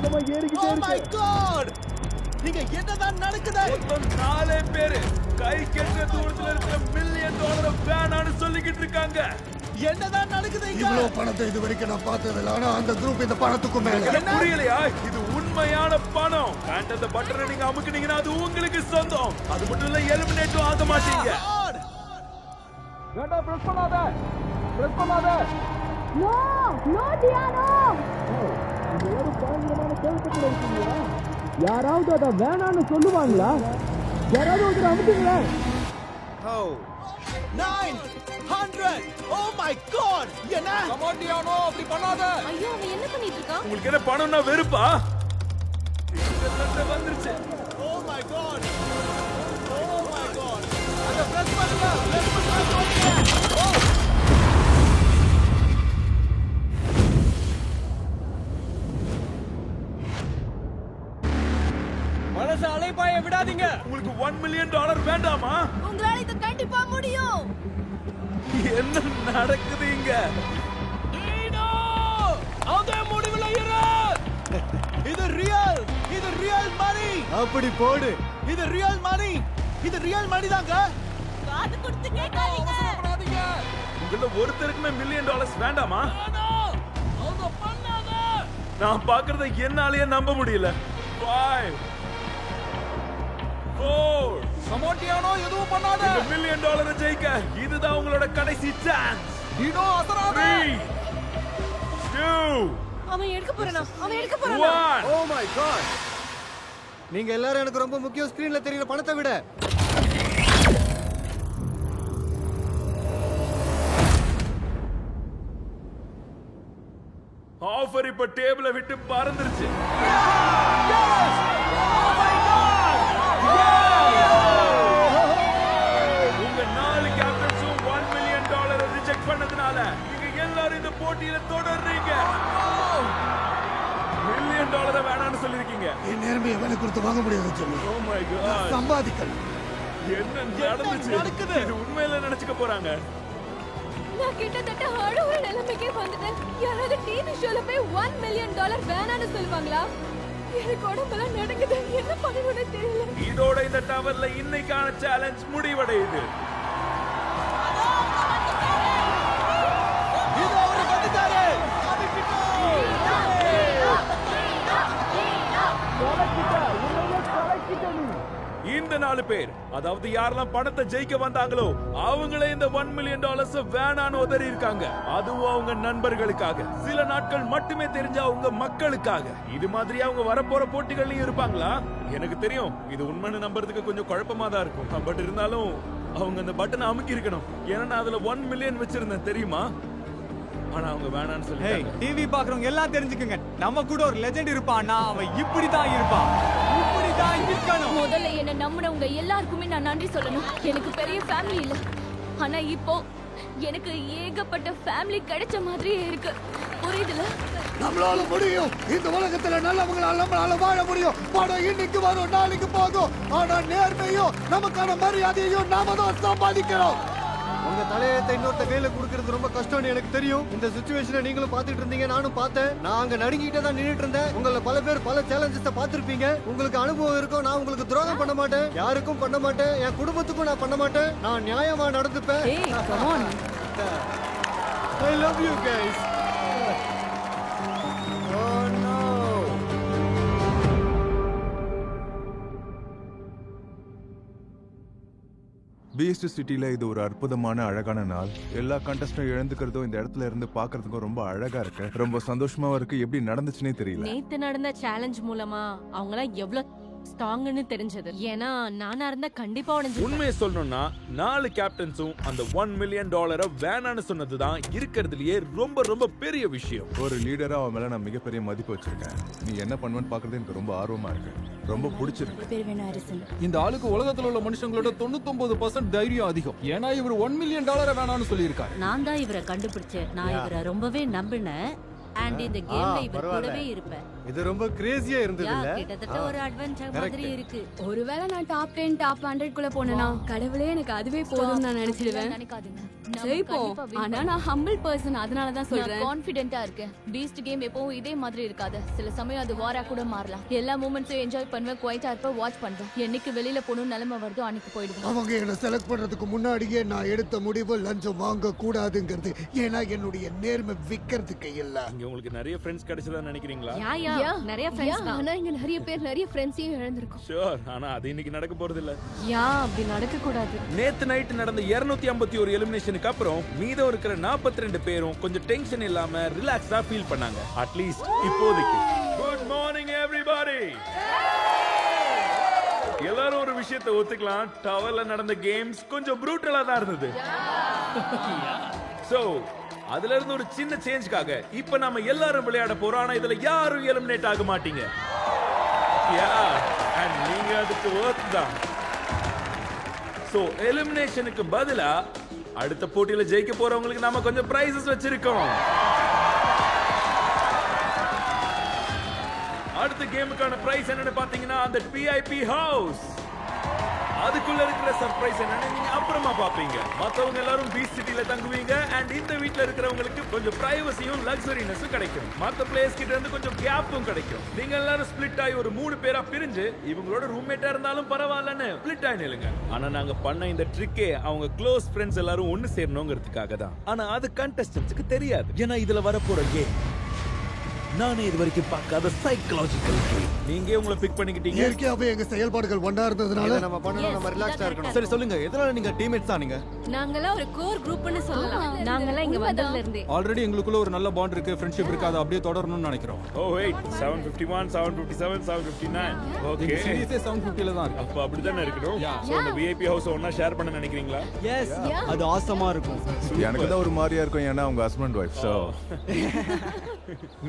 வேகமா ஏறிக்கிட்டே Oh my இருக்கு. god! நீங்க என்னதான் நடக்குது? மொத்தம் 4 பேரு கை கெட்ட தூரத்துல இருக்கிற $1 மில்லியன் வேணான்னு சொல்லிக்கிட்டு இருக்காங்க. என்னதான் நடக்குது இங்க? இவ்வளவு பணத்தை இது வரைக்கும் நான் பார்த்ததில்ல. ஆனா அந்த குரூப் இந்த பணத்துக்கும் மேல. எனக்கு புரியலையா? இது உண்மையான பணம். அண்ட் அந்த பட்டனை நீங்க அமுக்குனீங்கன்னா அது உங்களுக்கு சொந்தம். அது மட்டும் இல்ல, எலிமினேட்டும் ஆக மாட்டீங்க. God! வேண்டாம், பிரஸ் பண்ணாத. பிரஸ் பண்ணாத. நோ நோ டியானோ. இது ஒரு பயங்கரமான கேள்விக்குள்ள இருக்கீங்களா? யாராவது அத வேணான்னு சொல்லுவாங்களா? யாராவது ஒரு அமுக்குங்களா? Oh. 900! Oh my god! என்ன? கமாண்டியானோ அப்படி பண்ணாத. ஐயோ அவன் என்ன பண்ணிட்டு இருக்கான்? உங்களுக்கு என்ன பணம்னா வெறுப்பா? இந்த சண்டை வந்துருச்சு. Oh my god! Oh my god! அத பிரஸ் பண்ணுங்க. பிரஸ் பண்ணுங்க. Oh! மனச அலைபாய விடாதீங்க. உங்களுக்கு $1 மில்லியன் வேண்டாமா? உங்களால இது கண்டிப்பா முடியும். என்ன நடக்குது இங்க? டீனோ அதே முடிவுல இரு. இது ரியல் மணி. அப்படி போடு. இது ரியல் மணி தாங்க. காது கொடுத்து கேட்காதீங்க. பண்ணாதீங்க. உங்கள ஒருத்தருக்குமே $1 மில்லியன் வேண்டாமா? வேணாம். அத பண்ணாத. நான் பார்க்கறத என்னாலயே நம்ப முடியல. 5 4 கமாண்டியானோ எதுவும் பண்ணாத. $1 மில்லியன் ஜெயிக்க இதுதான் உங்களோட கடைசி சான்ஸ். டீனோ அசராத. 3 2 அவன் எடுக்க போறானா? 1 ஓ மை காட். நீங்க எல்லாரும் எனக்கு ரொம்ப முக்கியம். ஸ்கிரீன்ல தெரியுற பணத்தை விட ஆஃபர் இப்ப டேபிள விட்டு பறந்துருச்சு. உங்க 4 கேப்டன்ஸும் $1 மில்லியன் ரிஜெக்ட் பண்ணதுனால நீங்க எல்லாரும் இந்த போட்டியில தொடர்றீங்க. $1 மில்லியன் வேணாம்னு சொல்லிருக்கீங்க. என் நேர்மையை விலை கொடுத்து வாங்க முடியாது ஜிம்மி. O my God. சம்பாதிக்கணும். என்ன நடந்துச்சு? இது உண்மையில நினைச்சுக்க போறாங்க. நான் கிட்டத்தட்ட அழுகுற நிலைமைக்கே வந்துட்டேன். யாராவது டிவி ஷோல போய் $1 மில்லியன் வேணான்னு சொல்லுவாங்களா? எனக்கு உடம்பெல்லாம் நடுங்குது. என்ன பண்ணணும்னு தெரியல. இதோட இந்த டவர்ல இன்னைக்கான சேலஞ்ச் முடிவடையுது. இது அவரு வந்துட்டாரு. இந்த 4 பேர், அதாவது யாரெல்லாம் பணத்தை ஜெயிக்க வந்தாங்களோ அவங்களே இந்த $1 மில்லியன் வேணான்னு உதறி இருக்காங்க. அதுவும் அவங்க நண்பர்களுக்காக, சில நாட்கள் மட்டுமே தெரிஞ்ச அவங்க மக்களுக்காக. இது மாதிரி அவங்க வரப்போற போட்டிகள்லயும் இருப்பாங்களா? எனக்கு தெரியும் இது உண்மைன்னு நம்புறதுக்கு கொஞ்சம் குழப்பமா தான் இருக்கும். பட் இருந்தாலும் அவங்க அந்த பட்டனை அமுக்கி இருக்கணும். ஏன்னா நான் அதுல 1 மில்லியன் வச்சிருந்தேன் தெரியுமா? ஆனா அவங்க வேணான்னு சொல்லிட்டாங்க. டிவி பாக்குறவங்க எல்லாம் தெரிஞ்சுக்கங்க, நம்ம கூட ஒரு லெஜெண்ட் இருப்பான்னா அவன் இப்படிதான் இருப்பான். இப்படிதான் இருக்கணும். முதல்ல என்ன நம்பினவங்க எல்லாருக்குமே நான் நன்றி சொல்லணும். எனக்கு பெரிய ஃபேமிலி இல்ல, ஆனா இப்போ எனக்கு ஏகப்பட்ட ஃபேமிலி கிடைச்ச மாதிரியே இருக்கு. புரியுதுல? நம்மளால முடியும். இந்த உலகத்துல நல்லவங்களால நம்மளால வாழ முடியும். பணம் இன்னைக்கு வரும், நாளைக்கு போகும். ஆனா நேர்மையும் நமக்கான மரியாதையும் நாம தான் சம்பாதிக்கிறோம். உங்க தலையத்தை இன்னொருத்த கையில குடுக்கிறது ரொம்ப கஷ்டம்னு எனக்கு தெரியும். இந்த சிச்சுவேஷனை நீங்களும் பாத்துட்டு இருந்தீங்க, நானும் பார்த்தேன். நான் அங்க நடுங்கிட்டே தான் நின்னுட்டு இருந்தேன். உங்கள பல பேர் பல சேலஞ்சஸ் பாத்திருப்பீங்க. உங்களுக்கு அனுபவம் இருக்கும். நான் உங்களுக்கு துரோகம் பண்ண மாட்டேன், யாருக்கும் பண்ண மாட்டேன், என் குடும்பத்துக்கும் நான் பண்ண மாட்டேன். நான் நியாயமா நடந்துப்பேன். ஏய் come on. I love you guys. Oh no. Beast சிட்டில இது ஒரு அற்புதமான அழகான நாள். எல்லா கண்டஸ்டும் எழுந்துக்கிறதும் இந்த இடத்துல இருந்து பாக்குறதுக்கும் ரொம்ப அழகா இருக்கு. ரொம்ப சந்தோஷமாவும் இருக்கு. எப்படி நடந்துச்சுன்னே தெரியல. நேத்து நடந்த சேலஞ்ச் மூலமா அவங்களாம் எவ்வளவு ஸ்ட்ராங்னு தெரிஞ்சது. ஏன்னா நானா இருந்தா கண்டிப்பா உடைஞ்சு. உண்மையை சொல்லணும்னா 4 கேப்டன்ஸும் அந்த $1 மில்லியன் வேணான்னு சொன்னதுதான் இருக்கிறதுலயே ரொம்ப ரொம்ப பெரிய விஷயம். ஒரு லீடரா அவன் மேல நான் மிகப்பெரிய மதிப்பு வச்சிருக்கேன். நீ என்ன பண்ணுவேன்னு பாக்குறது எனக்கு ரொம்ப ஆர்வமா இருக்கு. ரொம்ப பிடிச்சிருக்கு. இந்த ஆளுக்கு உலகத்துல உள்ள மனுஷங்களோட 99% தைரியம் அதிகம். ஏன்னா இவர் $1 மில்லியன் வேணாம்னு சொல்லியிருக்காரு. நான் தான் இவரை கண்டுபிடிச்சேன். நான் இவரை ரொம்பவே நம்பினேன். அண்ட் இந்த கேம்ல இவர் கூடவே இருப்பேன். இது ரொம்ப கிரேசியா இருந்தது இல்ல? கிட்டத்தட்ட ஒரு அட்வென்ச்சர் மாதிரி இருக்கு. ஒருவேளை நான் டாப் 10 டாப் 100 குள்ள போனேனா கடவுளே எனக்கு அதுவே போதும்னு நான் நினைச்சிடுவேன். நினைக்காதீங்க. ஜெயிப்போம். ஆனா நான் ஹம்பிள் பர்சன், அதனால தான் சொல்றேன். கான்ஃபிடென்ட்டா இருக்கேன். பீஸ்ட் கேம் எப்பவும் இதே மாதிரி இருக்காது. சில சமயம் அது வாரா கூட மாறலாம். எல்லா மூமெண்ட்ஸையும் என்ஜாய் பண்ணுவேன், குவைட்டா இருப்பேன், வாட்ச் பண்ணுவேன். என்னைக்கு வெளியில போகணும் நிலைமை வருதோ அன்னைக்கு போயிடுவேன். அவங்க என்ன செலக்ட் பண்றதுக்கு முன்னாடியே நான் எடுத்த முடிவு லஞ்சம் வாங்க கூடாதுங்கிறது. ஏன்னா என்னுடைய நேர்மை விக்கிறதுக்கு இல்ல. இங்க உங்களுக்கு நிறைய ஃப்ரெண்ட்ஸ் கிடைச்சதா நினைக்கிறீங்களா? யா நிறைய ஃப்ரெண்ட்ஸ் தான். ஆனா இங்க நிறைய பேர் நிறைய ஃப்ரெண்ட்ஸையும் இழந்திருக்கோம். ஷூர், ஆனா அது இன்னைக்கு நடக்க போறது இல்ல. யா அப்படி நடக்க கூடாது. நேத்து நைட் நடந்த 251 எலிமினேஷனுக்கு அப்புறம் மீதம் இருக்கிற 42 பேரும் கொஞ்சம் டென்ஷன் இல்லாம ரிலாக்ஸ்டா ஃபீல் பண்ணாங்க. அட்லீஸ்ட் இப்போதைக்கு. Good morning everybody. எல்லாரும் ஒரு விஷயத்தை ஒத்துக்கலாம், டவர்ல நடந்த கேம்ஸ் கொஞ்சம் ப்ரூட்டலா தான் இருந்தது. சோ அதுல இருந்து ஒரு சின்ன சேஞ்ச்காக இப்ப நாம எல்லாரும் விளையாட போறோம். ஆனா இதுல யாரும் எலிமினேட் ஆக மாட்டீங்க. and நீங்க அதுக்கு worth தான். சோ எலிமினேஷனுக்கு பதிலா அடுத்த போட்டியில ஜெயிக்க போறவங்களுக்கு நாம கொஞ்சம் prizes வச்சிருக்கோம். அடுத்த கேமுக்கான பிரைஸ் என்னன்னு பாத்தீங்கன்னா அந்த VIP ஹவுஸ். அதுக்குள்ள இருக்கிற சர்ப்ரைஸ் என்னன்னு நீங்க அப்புறமா பாப்பீங்க. மத்தவங்க எல்லாரும் பீச் சிட்டில தங்குவீங்க and இந்த வீட்ல இருக்கிறவங்களுக்கு கொஞ்சம் பிரைவசியும் லக்ஸரினஸும் கிடைக்கும். மத்த பிளேயர்ஸ் கிட்ட இருந்து கொஞ்சம் கேப்பும் கிடைக்கும். நீங்க எல்லாரும் ஸ்ப்ளிட் ஆகி ஒரு 3 பேரா பிரிஞ்சு இவங்களோட ரூம்மேட்டா இருந்தாலும் பரவாயில்லன்னு ஸ்ப்ளிட் ஆகி நில்லுங்க. ஆனா நாங்க பண்ண இந்த ட்ரிக்கே அவங்க க்ளோஸ் ஃப்ரெண்ட்ஸ் எல்லாரும் ஒன்னு சேரணுங்கிறதுக்காக தான். ஆனா அது கண்டஸ்டன்ட்ஸ்க்கு தெரியாது. ஏன்னா இதுல வரப்போற கேம் நானே இது வரைக்கும் பார்க்காத சைக்காலஜிக்கல் கேம். நீங்க உங்களை பிக் பண்ணிக்கிட்டீங்க. இயற்கையாவே எங்க செயல்பாடுகள் ஒண்ணா இருந்ததுனால நம்ம பண்ணணும், நம்ம ரிலாக்ஸ்டா இருக்கணும். சரி சொல்லுங்க, எதனால நீங்க டீம்மேட்ஸ் ஆனீங்க? நாங்கலாம் ஒரு கோர் குரூப்னு சொல்லலாம். நாங்கலாம் இங்க வந்ததுல இருந்தே ஆல்ரெடி எங்களுக்குள்ள ஒரு நல்ல பாண்ட் இருக்கு, ஃப்ரெண்ட்ஷிப் இருக்கு. அதை அப்படியே தொடரணும்னு நினைக்கிறோம். ஓ வெயிட், 751 757 759. ஓகே, சீரிஸே 750ல தான் இருக்கு. அப்ப அப்படிதானே இருக்கணும். சோ இந்த VIP ஹவுஸ் ஒண்ணா ஷேர் பண்ண நினைக்கிறீங்களா? எஸ், அது ஆசமா இருக்கும். எனக்கு தான் ஒரு மாதிரியா இருக்கும், ஏன்னா அவங்க ஹஸ்பண்ட் ஒய்ஃப். ஸோ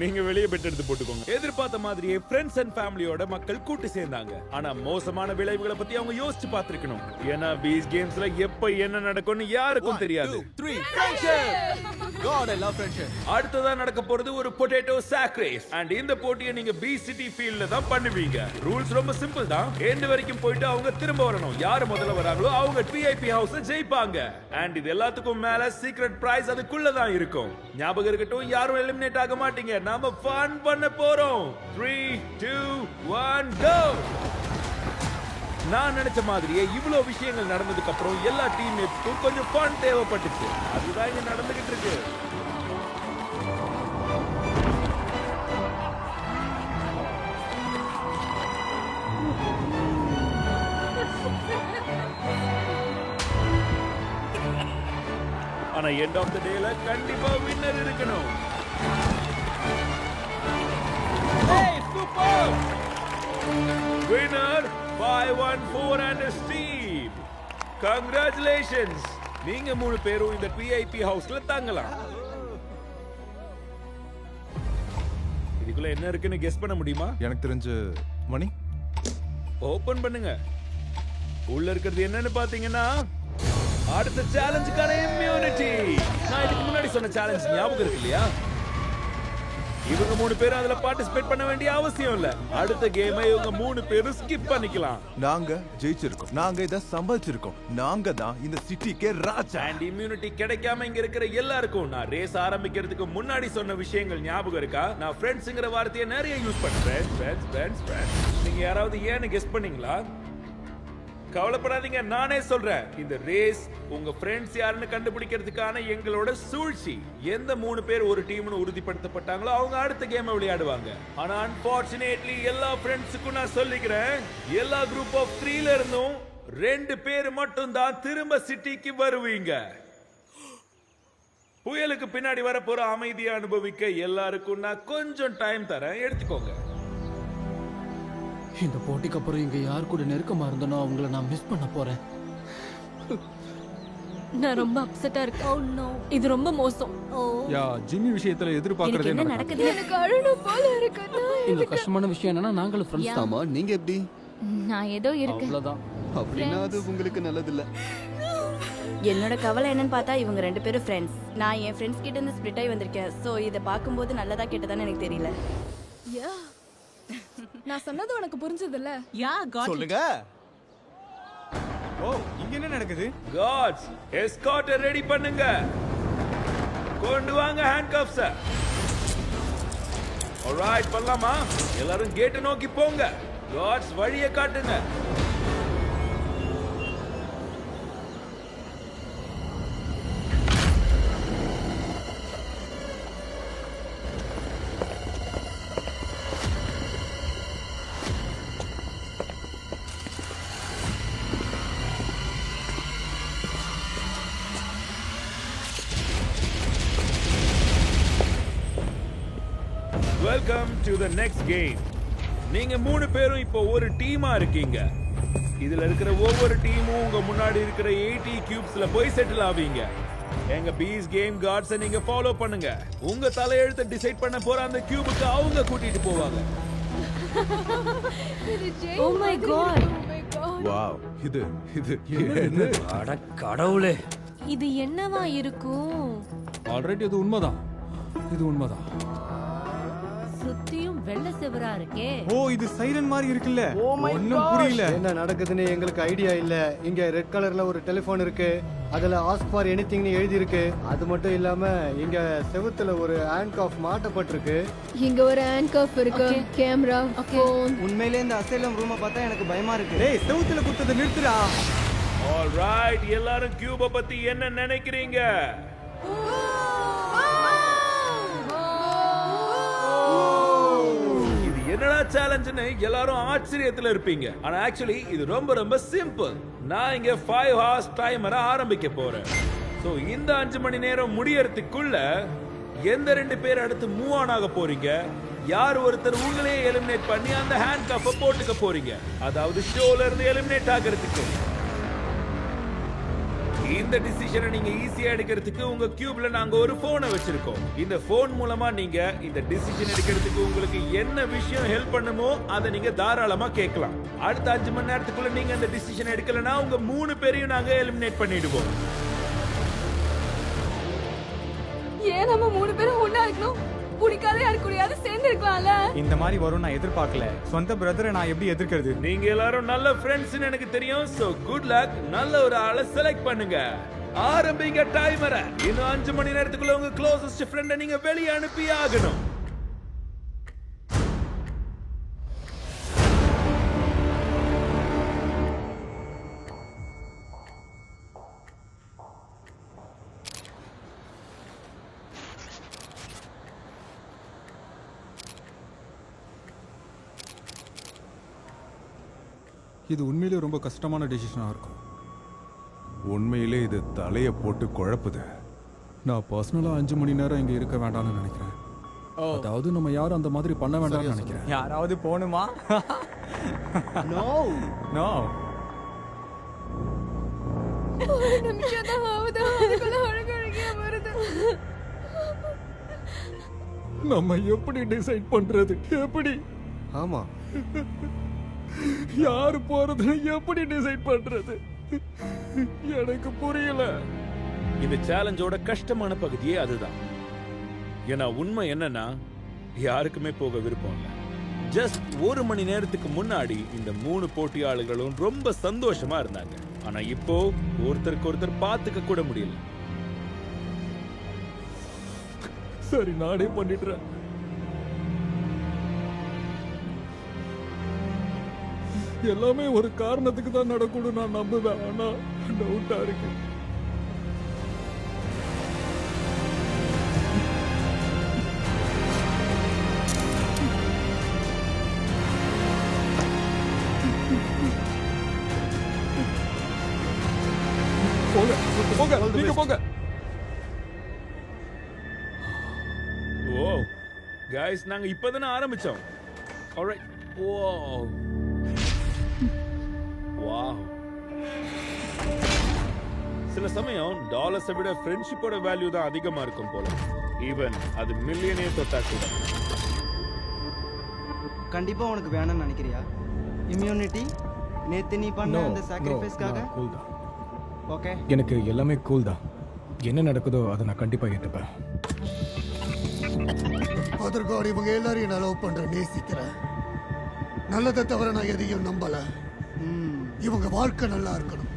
நீங்க வெளியே பெட் எடுத்து போட்டுக்கோங்க. எதிர்பார்த்த மாதிரியே ஃப்ரெண்ட்ஸ் அண்ட் ஃபேமிலியோட மக்கள் கூட்டி சேர்ந்தாங்க. ஆனா மோசமான விளைவுகளை பத்தி அவங்க யோசிச்சு பார்த்திருக்கணும். ஏன்னா பீச் கேம்ஸ்ல எப்ப என்ன நடக்கும்னு யாருக்கும் தெரியாது. 3 friendship. God, I love friendship. அடுத்ததா நடக்க போறது ஒரு பொட்டேட்டோ சாக் ரேஸ். அண்ட் இந்த போட்டியை நீங்க பீச் சிட்டி ஃபீல்ட்ல தான் பண்ணுவீங்க. ரூல்ஸ் ரொம்ப சிம்பிள் தான். எண்ட் வரைக்கும் போயிட்டு அவங்க திரும்ப வரணும். யார் முதல்ல வராங்களோ அவங்க VIP ஹவுஸ் ஜெயிப்பாங்க. அண்ட் இது எல்லாத்துக்கும் மேல சீக்ரெட் பிரைஸ் அதுக்குள்ள தான் இருக்கும். ஞாபகம் இருக்கட்டும், யாரும் எலிமினேட் ஆக மாட்டீங்க. நாம ஃபன் பண்ண போறோம். 3 2 1 கோ. நான் நினைச்ச மாதிரியே இவ்வளவு விஷயங்கள் நடந்ததுக்கு அப்புறம் எல்லா டீம்மேட்ஸ்க்கும் கொஞ்சம் ஃபன் தேவைப்பட்டுச்சு. அதுதான் இங்க நடந்துகிட்டு இருக்கு. ஆனா எண்ட் ஆஃப் தி டேல கண்டிப்பா வின்னர் இருக்கணும். Hey, super! Winner 514 and Steve. Congratulations. நீங்க 3 பேரும் இந்த VIP ஹவுஸ்ல தங்கலாம். இதுக்குள்ள என்ன இருக்குன்னு கெஸ் பண்ண முடியுமா? எனக்கு தெரிஞ்சு மணி. ஓபன் பண்ணுங்க. உள்ள இருக்கிறது என்னன்னு பாத்தீங்கன்னா அடுத்த சேலஞ்சுக்கான இம்யூனிட்டி. நான் இதுக்கு முன்னாடி சொன்ன சேலஞ்ச் ஞாபகம் இருக்கு இல்லையா? இவங்க 3 பேரும் அதுல பார்ட்டிசிபேட் பண்ண வேண்டிய அவசியம் இல்ல. அடுத்த கேமை இவங்க 3 பேரும் ஸ்கிப் பண்ணிக்கலாம். நாங்க ஜெயிச்சிருக்கோம், நாங்க இத சம்பாதிச்சிருக்கோம், நாங்க தான் இந்த சிட்டிக்கே ராஜா. அண்ட் இம்யூனிட்டி கிடைக்காம இங்க இருக்கிற எல்லாருக்கும் நான் ரேஸ் ஆரம்பிக்கிறதுக்கு முன்னாடி சொன்ன விஷயங்கள் ஞாபகம் இருக்கா? நான் ஃப்ரெண்ட்ஸ்ங்கற வார்த்தையை நிறைய யூஸ் பண்றேன். ஃப்ரெண்ட்ஸ். நீங்க யாராவது ஏன்னு கெஸ் பண்ணீங்களா? கவலைப்படாதீங்க, நானே சொல்றேன். இந்த ரேஸ் உங்க ஃப்ரெண்ட்ஸ் யாருன்னு கண்டுபிடிக்கிறதுக்கான எங்களோட சூழ்ச்சி. எந்த 3 பேர் ஒரு டீம்னு உறுதிப்படுத்தப்பட்டாங்களோ அவங்க அடுத்த கேமை விளையாடுவாங்க. ஆனா அன்பார்ச்சுனேட்லி எல்லா ஃப்ரெண்ட்ஸுக்கும் நான் சொல்லிக்கிறேன், எல்லா குரூப் ஆஃப் 3ல இருந்தும் 2 பேர் மட்டும் தான் திரும்ப சிட்டிக்கு வருவீங்க. புயலுக்கு பின்னாடி வர போற அமைதியை அனுபவிக்க எல்லாருக்கும் நான் கொஞ்சம் டைம் தரேன், எடுத்துக்கோங்க. இந்த போட்டிக்கு அப்புறம் இங்க யார் கூட நெருக்கமா இருந்தனோ அவங்கள நான் மிஸ் பண்ண போறேன். நான் ரொம்ப அப்செட்டா இருக்கேன். இது ரொம்ப மோசம். யா ஜிம்மி விஷயத்துல எதிர்பார்க்கறதே என்ன நடக்குது. நடக்குது? எனக்கு அழணும் போல இருக்கு. இந்த கஷ்டமான விஷயம் என்னன்னா நாங்களும் ஃப்ரெண்ட்ஸ் தான். ஆமா, நீங்க எப்படி? நான் ஏதோ இருக்கேன். அவ்வளவுதான். அப்படின்னா அது உங்களுக்கு நல்லதில்ல. என்னோட கவலை என்னன்னு பார்த்தா இவங்க 2 பேரும் ஃப்ரெண்ட்ஸ். நான் என் ஃப்ரெண்ட்ஸ் கிட்ட இருந்து ஸ்ப்ளிட் ஆகி வந்திருக்கேன். ஸோ இதை பார்க்கும்போது நல்லதா கெட்டதான்னு எனக்கு தெரியல. நான் சொன்னது உனக்கு புரிஞ்சதில்ல? யா காட் சொல்லுங்க. ஓ இங்க என்ன நடக்குது? காட்ஸ் எஸ்கார்ட் ரெடி பண்ணுங்க. கொண்டு வாங்க ஹேண்ட்கஃப்ஸ். ஆல்ரைட் பண்ணலாமா? எல்லாரும் கேட் நோக்கி போங்க. காட்ஸ் வழியை காட்டுங்க. Welcome to the next game. நீங்க 3 பேரும் இப்போ ஒரு டீமா இருக்கீங்க. இதுல இருக்கிற ஒவ்வொரு டீமும் உங்க முன்னாடி இருக்கிற 80 கியூப்ஸ்ல போய் செட்டில் ஆவீங்க. எங்க பீஸ் கேம் கார்ட்ஸை நீங்க ஃபாலோ பண்ணுங்க. உங்க தலையெழுத்தை டிசைட் பண்ண போற அந்த கியூபுக்கு அவங்க கூட்டிட்டு போவாங்க. Oh my god. வாவ், இது இது என்னது? அட கடவுளே, இது என்னவா இருக்கும்? ஆல்ரெடி இது உண்மைதான். இது உண்மைதான். சுத்தியும் வெள்ளை செவரா இருக்கே. ஓ இது சைரன் மாதிரி இருக்குல்ல. ஒண்ணும் புரியல. என்ன நடக்குதுன்னு எங்களுக்கு ஐடியா இல்ல. இங்க ரெட் கலர்ல ஒரு டெலிபோன் இருக்கு. அதுல ஆஸ்க் ஃபார் எனிதிங்னு எழுதி இருக்கு. அது மட்டும் இல்லாம இங்க செவுத்துல ஒரு ஹேண்ட்கஃப் மாட்டப்பட்டிருக்கு. இங்க ஒரு ஹேண்ட்கஃப் இருக்கு, கேமரா, போன். உண்மையிலே இந்த அசைலம் ரூமை பார்த்தா எனக்கு பயமா இருக்கு. டேய் செவுத்துல குத்தத நிறுத்துடா. ஆல்ரைட், எல்லாரும் கியூபை பத்தி என்ன நினைக்கிறீங்க? இது என்னடா சேலஞ்சுன்னு எல்லாரும் ஆச்சரியத்துல இருப்பீங்க. ஆனா ஆக்சுவலி இது ரொம்ப ரொம்ப சிம்பிள். நான் இங்க 5 hours டைமரை ஆரம்பிக்க போறேன். சோ இந்த 5 மணி நேரம் முடியறதுக்குள்ள எந்த 2 பேர் அடுத்து மூவ் ஆன் ஆக போறீங்க, யார் ஒருத்தர் உங்களையே எலிமினேட் பண்ணி அந்த ஹேண்ட் கப்பை போட்டுக்க போறீங்க. அதாவது ஷோல இருந்து எலிமினேட் ஆகிறதுக்கு. இந்த டிசிஷனை நீங்க ஈஸியா எடுக்கிறதுக்கு உங்க கியூப்ல நாங்க ஒரு போனை வச்சிருக்கோம். இந்த போன் மூலமா நீங்க இந்த டிசிஷன் எடுக்கிறதுக்கு உங்களுக்கு என்ன விஷயம் ஹெல்ப் பண்ணுமோ அதை நீங்க தாராளமா கேட்கலாம். அடுத்த 5 மணி நேரத்துக்குள்ள நீங்க அந்த டிசிஷன் எடுக்கலனா உங்க 3 பேரையும் நாங்க எலிமினேட் பண்ணிடுவோம். ஏன் நம்ம 3 பேரும் ஒண்ணா இருக்கணும்? புடிக்காத யாரு கூடயாவது சேர்ந்து இருக்கலாம்ல. இந்த மாதிரி வரும் நான் எதிர்பார்க்கல. சொந்த பிரதரை நான் எப்படி எதிர்க்கிறது? நீங்க எல்லாரும் நல்ல ஃப்ரெண்ட்ஸ்னு எனக்கு தெரியும். So good luck. நல்ல ஒரு ஆளை செலக்ட் பண்ணுங்க. ஆரம்பிங்க டைமரை. இன்னும் 5 மணி நேரத்துக்குள்ள உங்க க்ளோசஸ்ட் ஃப்ரெண்டை நீங்க வெளியே அனுப்பி ஆகணும். இது உண்மையிலே ரொம்ப கஷ்டமான டிசிஷனா இருக்கும். உண்மையிலே இது தலைய போட்டு குழப்புது. நான் பர்சனலா 5 மணி நேரம் இங்க இருக்க வேண்டாம்னு நினைக்கிறேன். அதாவது நம்ம யாரும் அந்த மாதிரி பண்ண வேண்டாம்னு நினைக்கிறேன். யாராவது போணுமா? No no. ஒரு நிமிஷம் தான் ஆகுது, அதுக்குள்ள அழுகழுகியா வருது. நம்ம எப்படி டிசைட் பண்றது? எப்படி? ஆமா, யாரு போறதுன்னு எப்படி டிசைட் பண்றது? எனக்கு புரியல. இந்த சேலஞ்சோட கஷ்டமான பகுதியே அதுதான். ஏன்னா உண்மை என்னன்னா யாருக்குமே போக விருப்பம் இல்லை. ஜஸ்ட் 1 மணி நேரத்துக்கு முன்னாடி இந்த 3 போட்டியாளர்களும் ரொம்ப சந்தோஷமா இருந்தாங்க. ஆனா இப்போ ஒருத்தருக்கு ஒருத்தர் பார்த்துக்க கூட முடியல. சரி, நானே பண்ணிடுறேன். எல்லாமே ஒரு காரணத்துக்கு தான் நடக்கும்னு நான் நம்புவேன். ஆனா டவுட்டா இருக்கு. போங்க போங்க, நீங்க போங்க. ஓ கைஸ், நாங்க இப்பதானே ஆரம்பிச்சோம். ஆல்ரைட். Wow wow. சில சமயம் டாலர்ஸை விட ஃப்ரெண்ட்ஷிப்போட வேல்யூ தான் அதிகமா இருக்கும் போல. ஈவன் அது மில்லியனே தொட்டா கூட. கண்டிப்பா உனக்கு வேணும்னு நினைக்கிறியா? இம்யூனிட்டி நேத்து நீ பண்ண அந்த சாக்ரிஃபைஸ்க்காக கூல் தான். ஓகே, எனக்கு எல்லாமே கூல் தான். என்ன நடக்குதோ அதை நான் கண்டிப்பா ஏத்துப்பேன். அதற்காக இவங்க எல்லாரையும் நான் லவ் பண்றேன், நேசிக்கிறேன். நல்லதை தவிர நான் எதையும் நம்பல. இவங்க வாழ்க்கை நல்லா இருக்கணும்.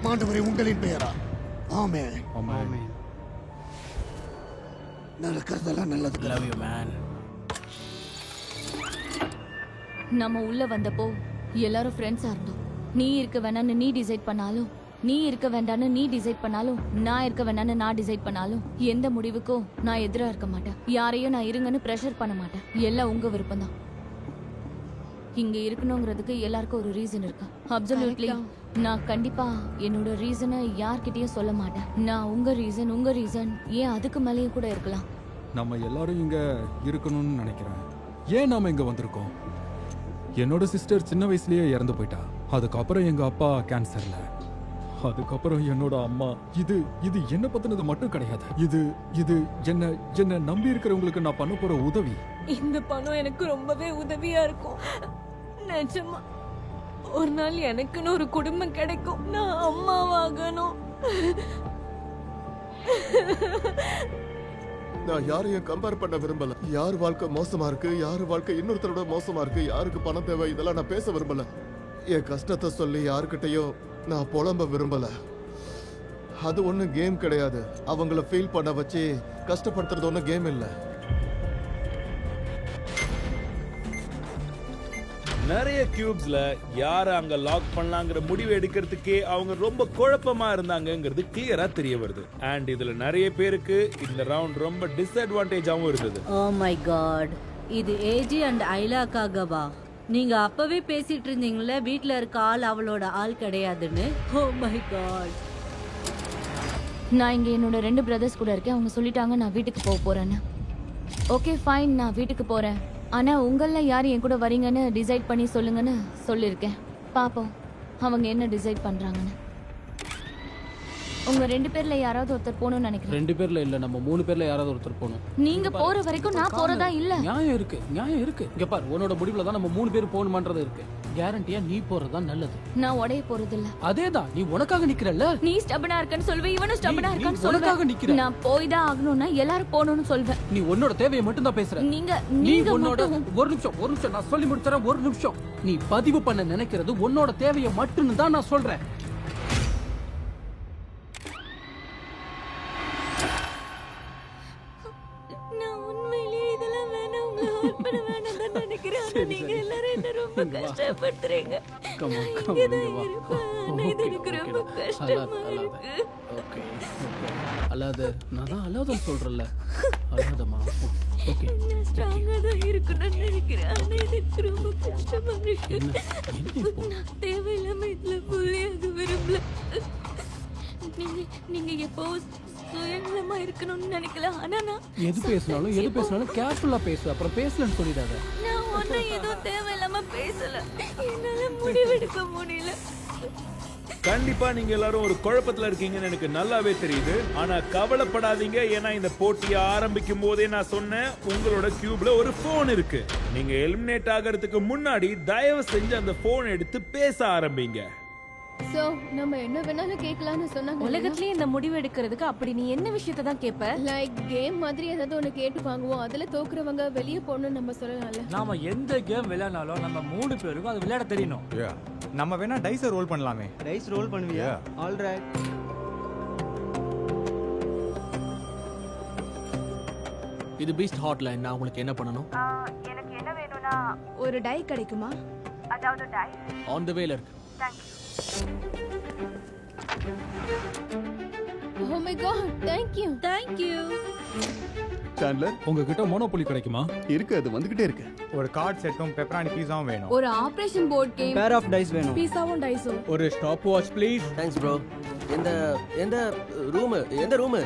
ஆண்டவரே உங்களின் பெயரா ஆமென். ஆமென். நடக்கிறதெல்லாம் நல்லது. Love you man. நம்ம உள்ள வந்தப்போ எல்லாரும் ஃப்ரெண்ட்ஸா இருந்தோம். நீ இருக்க வேணான்னு நீ டிசைட் பண்ணாலும், நீ இருக்க வேண்டான்னு நீ டிசைட் பண்ணாலும், நான் இருக்க வேண்டான்னு நான் டிசைட் பண்ணாலும், எந்த முடிவுக்கும் நான் எதிரா இருக்க மாட்டேன். யாரையும் நான் இருங்கன்னு ப்ரெஷர் பண்ண மாட்டேன். எல்லாம் உங்க விருப்பம் தான். இங்க இருக்கணுங்கிறதுக்கு எல்லாருக்கும் ஒரு ரீசன் இருக்கு. அப்சல்யூட்லி. நான் கண்டிப்பா என்னோட ரீசனை யார்கிட்டயும் சொல்ல மாட்டேன். நான் உங்க ரீசன் ஏன் அதுக்கு மேலேயும் கூட இருக்கலாம். நம்ம எல்லாரும் இங்க இருக்கணும்னு நினைக்கிறேன். ஏன் நாம இங்க வந்திருக்கோம்? என்னோட சிஸ்டர் சின்ன வயசுலயே இறந்து போயிட்டா. அதுக்கப்புறம் எங்க அப்பா கேன்சர்ல. அதுக்கப்புறம் என்னோட அம்மா. இது என்ன பத்தினது மட்டும் கிடையாது. இது என்ன நம்பி இருக்கிறவங்களுக்கு நான் பண்ண போற உதவி. இந்த பணம் எனக்கு ரொம்பவே உதவியா இருக்கும். நிஜமா ஒரு நாள் எனக்குன்னு ஒரு குடும்பம் கிடைக்கும். நான் அம்மாவாகணும். நான் யாரையும் கம்பேர் பண்ண விரும்பல. யார் வாழ்க்கை மோசமா இருக்கு, யார் வாழ்க்கை இன்னொருத்தரோட மோசமா இருக்கு, யாருக்கு பணம் தேவை, இதெல்லாம் நான் பேச விரும்பல. என் கஷ்டத்தை சொல்லி யாருக்கிட்டையும் நான் புலம்ப விரும்பல. அது ஒன்றும் கேம் கிடையாது. அவங்கள ஃபீல் பண்ண வச்சு கஷ்டப்படுத்துறது ஒன்றும் கேம் இல்லை. நிறைய கியூப்ஸ்ல யார அங்க லாக் பண்ணலாங்கிற முடிவு எடுக்கிறதுக்கே அவங்க ரொம்ப குழப்பமா இருந்தாங்கங்கிறது கிளியரா தெரிய வருது. அண்ட் இதுல நிறைய பேருக்கு இந்த ரவுண்ட் ரொம்ப டிஸ்அட்வான்டேஜாவும் இருந்தது. ஓ மை காட், இது ஏஜி அண்ட் ஐலாக்காகவா? நீங்க அப்பவே பேசிட்டு இருந்தீங்களே வீட்ல இருக்க ஆள் அவளோட ஆள் கிடையாதுன்னு. Oh my god. நான் இங்க என்னோட 2 பிரதர்ஸ் கூட இருக்கேன். அவங்க சொல்லிட்டாங்க நான் வீட்டுக்கு போக போறேன்னு. ஓகே ஃபைன், நான் வீட்டுக்கு போறேன். ஆனா உங்கள யார் என் கூட வரீங்கன்னு டிசைட் பண்ணி சொல்லுங்கன்னு சொல்லிருக்கேன். பாப்போம் அவங்க என்ன டிசைட் பண்றாங்கன்னு. உங்க 2 பேர்ல யாராவது ஒருத்தர் போகணும்னு நினைக்கிறேன். 2 பேர்ல இல்ல, நம்ம 3 பேர்ல யாராவது ஒருத்தர் போகணும். நீங்க போற வரைக்கும் நான் போறதா இல்ல. நியாயம் இருக்கு. இங்க பாரு, உன்னோட முடிவுல தான் நம்ம 3 பேர் போகணும்ன்றது இருக்கு. கேரண்டியா நீ போறதா நல்லது. நான் உடைய போறது இல்ல. அதேதான், நீ உனக்காக நிக்கிறல்ல. நீ ஸ்டபனா இருக்கன்னு சொல்வே, இவனும் ஸ்டபனா இருக்கன்னு உனக்காக சொல்வே. நிக்கிற. நான் போய் தான் ஆகணும்னா எல்லாரும் போகணும்னு சொல்வேன். நீ உன்னோட தேவையை மட்டும் தான் பேசுற. நீ உன்னோட ஒரு நிமிஷம் நான் சொல்லி முடிச்சறேன். ஒரு நிமிஷம். நீ பதிவு பண்ண நினைக்கிறது உன்னோட தேவையை மட்டும் தான் நான் சொல்றேன். நீங்க எல்லாரும் என்ன ரொம்ப கஷ்டப்படுத்துறீங்க. அல்லாத நான் தான் அல்லாதன்னு சொல்றேன்ல. அல்லாதமா ஓகே ஸ்ட்ராங்கா தான் இருக்கணும்னு நினைக்கிறேன். ஆனா எனக்கு ரொம்ப கஷ்டமா இருக்கு. நான் தேவையில்லாம இதுல புள்ளியாக விரும்பல. நீங்க எப்போ சுயநலமா இருக்கணும்னு நினைக்கல. ஆனா நான் எது பேசினாலும் கேர்ஃபுல்லா பேசு. அப்புறம் பேசலன்னு சொல்லிடாத. நான் ஒன்னும் ஏதோ தேவையில்லாம பேசல. என்னால முடிவெடுக்க முடியல. கண்டிப்பா நீங்க எல்லாரும் ஒரு குழப்பத்துல இருக்கீங்கன்னு எனக்கு நல்லாவே தெரியுது. ஆனா கவலைப்படாதீங்க, ஏன்னா இந்த போட்டியை ஆரம்பிக்கும் போதே நான் சொன்னேன் உங்களோட கியூப்ல ஒரு போன் இருக்கு. நீங்க எலிமினேட் ஆகிறதுக்கு முன்னாடி தயவு செஞ்சு அந்த போன் எடுத்து பேச ஆரம்பிங்க. சோ நம்ம என்ன வேணாலும் கேட்கலாம்னு சொன்னாங்க. உலகத்திலேயே இந்த முடிவு எடுக்கிறதுக்கு அப்படி நீ என்ன விஷயத்தை தான் கேட்ப? லைக் கேம் மாதிரி ஏதாவது ஒன்னு கேட்டு வாங்குவோம். அதுல தோக்குறவங்க வெளியே போகணும்னு நம்ம சொல்லலாம்ல. நாம எந்த கேம் விளையாடினாலும் நம்ம 3 பேருக்கும் அது விளையாட தெரியணும். நம்ம வேணா டைஸ் ரோல் பண்ணலாமே. டைஸ் ரோல் பண்ணுவியா? ஆல்ரைட். இது பீஸ்ட் ஹாட்லைன். நான் உங்களுக்கு என்ன பண்ணனும்? எனக்கு என்ன வேணும்னா ஒரு டை கிடைக்குமா? அதாவது டை ஆன் தி வேல இருக்கு. Thank you. Oh my god, thank you. Chandler, உங்ககிட்ட மோனோபோலி கிடைக்குமா? இருக்கு, அது வந்துகிட்டே இருக்கு. ஒரு கார்ட் செட்டும் பெப்பரானி பீஸாவும் வேணும். ஒரு operation board game, pair of dice வேணும். பீஸாவும் டைஸும். ஒரு stopwatch please. Thanks bro. எந்த ரூம்?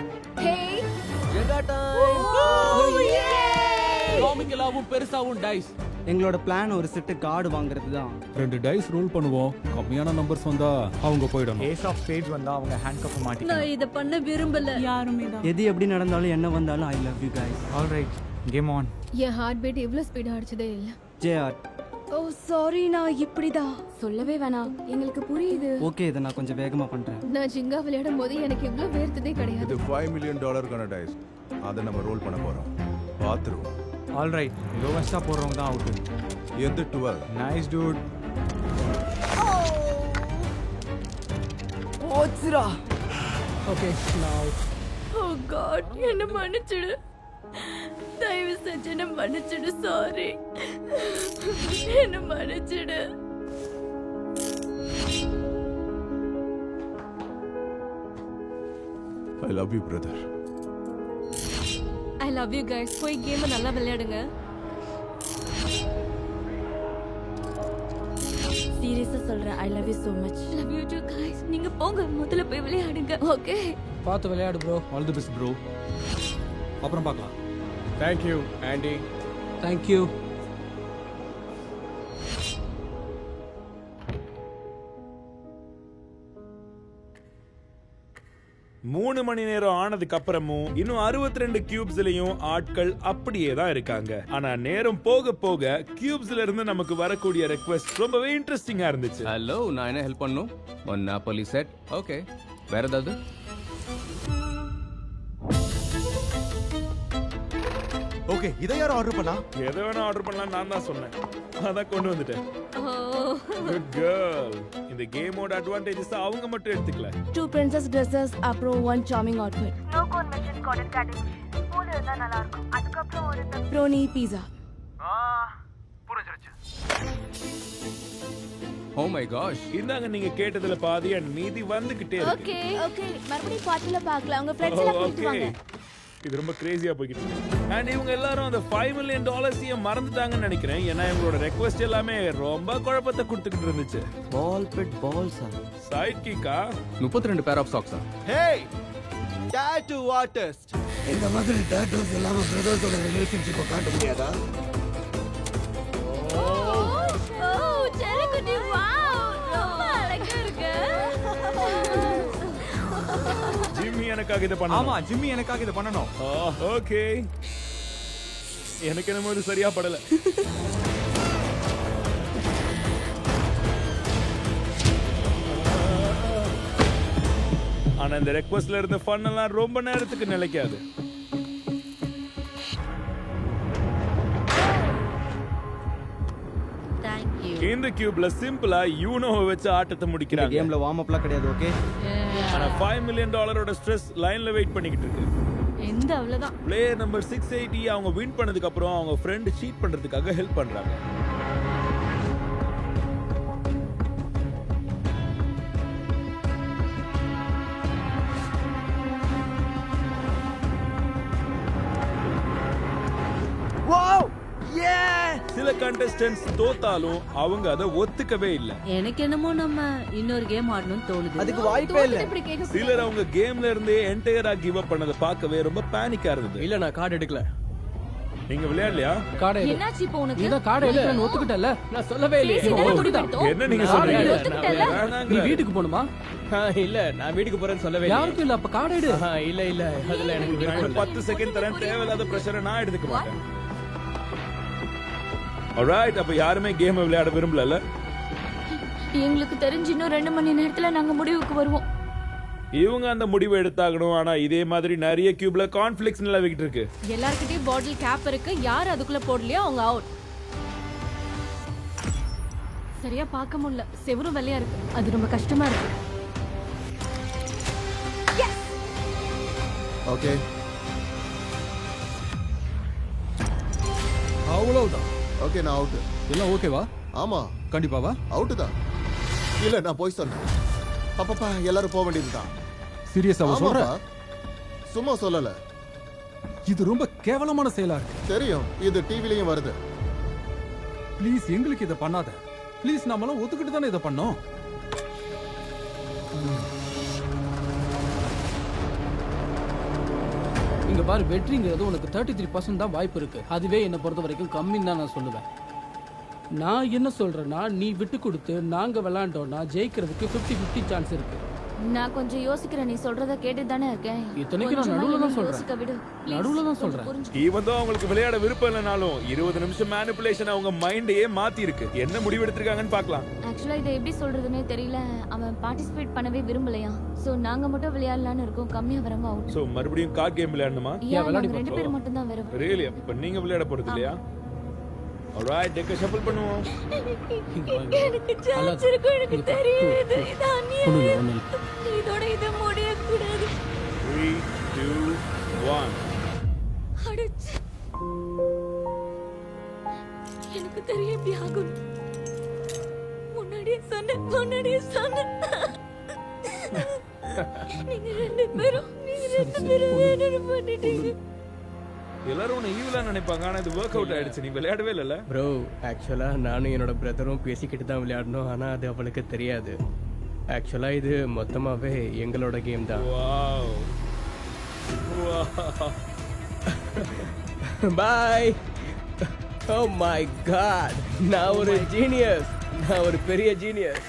Hey Jenga time. Oh yeah! காமிக்கலாவும் பெருசாவும் டைஸ். எங்களோட பிளான் ஒரு செட் கார்டு வாங்குறது தான். 2 டைஸ் ரோல் பண்ணுவோம். கம்மியான நம்பர்ஸ் வந்தா அவங்க போய்டணும். ஏஸ் ஆஃப் ஸ்பேட்ஸ் வந்தா அவங்க ஹேண்ட் கப் மாட்டிக்கலாம். நான் இத பண்ண விரும்பல. யாருமே தான். எது எப்படி நடந்தாலும் என்ன வந்தாலும் I love you guys. Alright, game on. என் ஹார்ட் பீட் இவ்வளவு ஸ்பீடா அடிச்சதே இல்ல. ஜேஆர். ஓ சாரி, நான் இப்படிதான். சொல்லவே வேணாம், எங்களுக்கு புரியுது. ஓகே, இத நான் கொஞ்சம் வேகமா பண்றேன். நான் ஜிங்கா விளையாடும் போது எனக்கு இவ்வளவு வேர்த்ததே கிடையாது. இது $5 மில்லியன் டைஸ். அதை நம்ம ரோல் பண்ண போறோம். பாத்துருவோம். ஆல்ரைட், லோவஸ்டா போறவங்க தான் அவுட். எந்த 12? Nice dude. ஓச்சுரா. ஓகே நவ ஓ காட் என்ன மன்னிச்சிடு, தயவு செஞ்சு என்ன மன்னிச்சிடு. சாரி, என்ன மன்னிச்சிடு. I love you, brother. I love you guys. போய் கேம் நல்லா விளையாடுங்க. சீரியஸா சொல்றேன், ஐ love you so much. Love you to guys. நீங்க போங்க, முதல்ல போய் விளையாடுங்க. ஓகே, பார்த்து விளையாடு bro. All the best bro. அப்புறம் பார்க்கலாம். Thank you, Andy. Thank you. மூணு மணி நேரம் ஆனதுக்கு அப்புறமும் இன்னும் 62 கியூப்ஸ்லயும் ஆட்கள் அப்படியே தான் இருக்காங்க. ஆனா நேரம் போக போக கியூப்ஸ்ல இருந்து நமக்கு வரக்கூடிய ரெக்வெஸ்ட் ரொம்பவே இன்ட்ரெஸ்டிங்கா இருந்துச்சு. ஹலோ, நான் என்ன ஹெல்ப் பண்ணும்? One Napoli set. ஓகே, வேற ஏதாவது? ஓகே, இதை யாரும் ஆர்டர் பண்ணா? எதை வேணா ஆர்டர் பண்ணலாம், நான் தான் சொன்னேன். அதான் கொண்டு வந்துட்டேன். Good girl. இந்த கேமோட அட்வான்டேஜஸ் அவங்க மட்டும் எடுத்துக்கல. 2 princess dresses அப்புறம் 1 charming outfit. No cone machine cotton cutting machine. போல இருந்தா நல்லா இருக்கும். அதுக்கப்புறம் ஒரு Brownie pizza. புரிஞ்சிருச்சு. Oh my gosh. இந்தாங்க நீங்க கேட்டதுல பாதி and மீதி வந்துகிட்டே இருக்கு. ஓகே ஓகே, மறுபடியும் பார்ட்டில பார்க்கலாம். உங்க ஃப்ரெண்ட்ஸ் எல்லாம் கூட்டிட்டு வாங்க. இது ரொம்ப கிரேசியா போயிட்டு இருக்கு. அண்ட் இவங்க எல்லாரும் அந்த $5 million மறந்துட்டாங்கன்னு நினைக்கிறேன். ஏன்னா இவங்களோட ரெக்வெஸ்ட் எல்லாமே ரொம்ப குழப்பத்தை கொடுத்துக்கிட்டு இருந்துச்சு. பால் பெட் பால்ஸா? சைட் கிக்கா? 32 பேர் ஆஃப் சாக்ஸா? Hey, tattoo artist. இந்த மாதிரி டாட்டூஸ் இல்லாம பிரதர்ஸோட ரிலேஷன்ஷிப்பை காட்ட முடியாதா? ஓ செல்லக்குட்டி, வாவ், ரொம்ப அழகா இருக்கு. ஜிம்மி எனக்காக இத பண்ணணும். ஆமா, ஜிம்மி எனக்காக இத பண்ணணும். ஓகே, எனக்கு என்னமோ இது சரியா படல. ஆனா இந்த ரெக்வெஸ்ட்ல இருந்த ஃபன் எல்லாம் ரொம்ப நேரத்துக்கு நிலைக்காது. இந்த கியூப்ல சிம்பிளா யூனோவை வச்சு ஆட்டத்தை முடிக்கிறாங்க. கேம்ல வார்ம் அப்லாம் கிடையாது. ஓகே, ஆனா $5 million ஸ்ட்ரெஸ் லைன்ல வெயிட் பண்ணிக்கிட்டு இருக்கு. எந்த அவ்வளவுதான். பிளேயர் நம்பர் 680 அவங்க வின் பண்ணதுக்கு அப்புறம் அவங்க ஃப்ரெண்ட் சீட் பண்றதுக்காக ஹெல்ப் பண்றாங்க. வாவ், யே! சில கண்டெஸ்டன்ட்ஸ் தோத்தாலும் அவங்க அதை ஒத்துக்கவே இல்ல. எனக்கு என்னமோ நம்ம இன்னொரு கேம் ஆடணும்னு தோணுது. அதுக்கு வாய்ப்பே இல்ல. சிலர் அவங்க கேம்ல இருந்தே என்டையரா கிவ் அப் பண்ணத பார்க்கவே ரொம்ப பேனிக்கா இருந்தது. இல்ல, நான் கார்டு எடுக்கல. நீங்க விளையாடலையா? கார்டு எடு. என்னாச்சு இப்போ உனக்கு? நீ தான் கார்டு எடுக்கறன்னு ஒத்துக்கிட்டல. நான் சொல்லவே இல்லையே. என்ன நீங்க சொல்றீங்க? நீ வீட்டுக்கு போணுமா? இல்ல, நான் வீட்டுக்கு போறேன்னு சொல்லவே இல்ல. யாருக்கும் இல்ல. அப்ப கார்டு எடு. இல்ல இல்ல, அதுல எனக்கு விருப்பம் இல்ல. 10 செகண்ட் தரேன். தேவையில்லாத பிரஷரை நான் எடுத்துக்க மாட்டேன். ஆல்ரைட், அப்ப யாருமே கேம் விளையாட விரும்பல. எங்களுக்கு தெரிஞ்சு இன்னும் 2 மணி நேரத்துல நாங்க முடிவுக்கு வருவோம். இவங்க அந்த முடிவை எடுத்தாகணும். ஆனா இதே மாதிரி நிறைய கியூப்ல கான்ஃபிளிக்ஸ் நிலவிக்கிட்டு இருக்கு. எல்லார்கிட்டயும் பாட்டில் கேப் இருக்கு. யார் அதுக்குள்ள போடலையோ அவங்க அவுட். சரியா பார்க்க முடியல, செவரும் வெள்ளையா இருக்கு. அது ரொம்ப கஷ்டமா இருக்கு. ஓகே, அவ்வளவுதான். ஓகே, நான் அவுட். எல்லாம் ஓகேவா? ஆமா, கண்டிப்பாவா? அவுட் தான். இல்ல, நான் போய் சொன்னேன். அப்பப்பா, எல்லாரும் போக வேண்டியதுதான். சீரியஸா சொல்ற? சும்மா சொல்லல. இது ரொம்ப கேவலமான செயலா இருக்கு. தெரியும், இது டிவிலயும் வருது. ப்ளீஸ் எங்களுக்கு இத பண்ணாத. ப்ளீஸ், நாமெல்லாம் ஒத்துக்கிட்டு தானே இத பண்ணோம். இங்க பாரு, வெற்றிங்கிறது உனக்கு 33% தான் வாய்ப்பு இருக்கு. அதுவே என்னை பொறுத்த வரைக்கும் கம்மின்னு தான் நான் சொல்லுவேன். நான் என்ன சொல்றேன்னா, நீ விட்டு கொடுத்து நாங்க விளையாண்டோம்னா ஜெயிக்கிறதுக்கு 50-50 சான்ஸ் இருக்கு. நான் கொஞ்சம் யோசிக்கிறேன். நீ சொல்றத கேட்டு தானே இருக்கேன். இத்தனைக்கு நான் நடுவுல தான் சொல்றேன். யோசிக்க விடு. நடுவுல தான் சொல்றேன். ஈவன் தான் அவங்களுக்கு விளையாட விருப்பம் இல்லைனாலும் 20 நிமிஷம் மேனிபுலேஷன் அவங்க மைண்டையே மாத்தி இருக்கு. என்ன முடிவு எடுத்திருக்காங்கன்னு பார்க்கலாம். ஆக்சுவலா இதை எப்படி சொல்றதுன்னே தெரியல. அவன் பார்ட்டிசிபேட் பண்ணவே விரும்பலையா. சோ நாங்க மட்டும் விளையாடலாம்னு இருக்கோம். கம்மியா வரவங்க அவுட். சோ மறுபடியும் கார்ட் கேம் விளையாடணுமா? நாங்க 2 பேர் மட்டும் தான் வரோம். ரியலி? அப்ப நீங்க விளையாட போறது இல்லையா? ஆல்ரைட் டெக்க ஷஃபிள் பண்ணுவோம். எனக்கு சான்ஸ் இருக்கு, எனக்கு தெரியும். இது அநியாயம். இதோட இது முடியக்கூடாது. 3 2 1 அடிச்சு. எனக்கு தெரியும் இப்படி ஆகும். முன்னாடியே சொன்னேன். நீங்க ரெண்டு பேரும் என்ன பண்ணிட்டீங்க? எல்லாரும் உன்னை ஈவிலா நினைப்பாங்க, ஆனா இது ஒர்க் அவுட் ஆயிடுச்சு. நீ விளையாடவே இல்லல ப்ரோ. ஆக்சுவலா நானும் என்னோட பிரதரும் பேசிக்கிட்டு தான் விளையாடணும், ஆனா அது அவளுக்கு தெரியாது. ஆக்சுவலா இது மொத்தமாவே எங்களோட கேம் தான். Wow boy. Oh my god, நான் ஒரு ஜீனியஸ். நான் ஒரு பெரிய ஜீனியஸ்.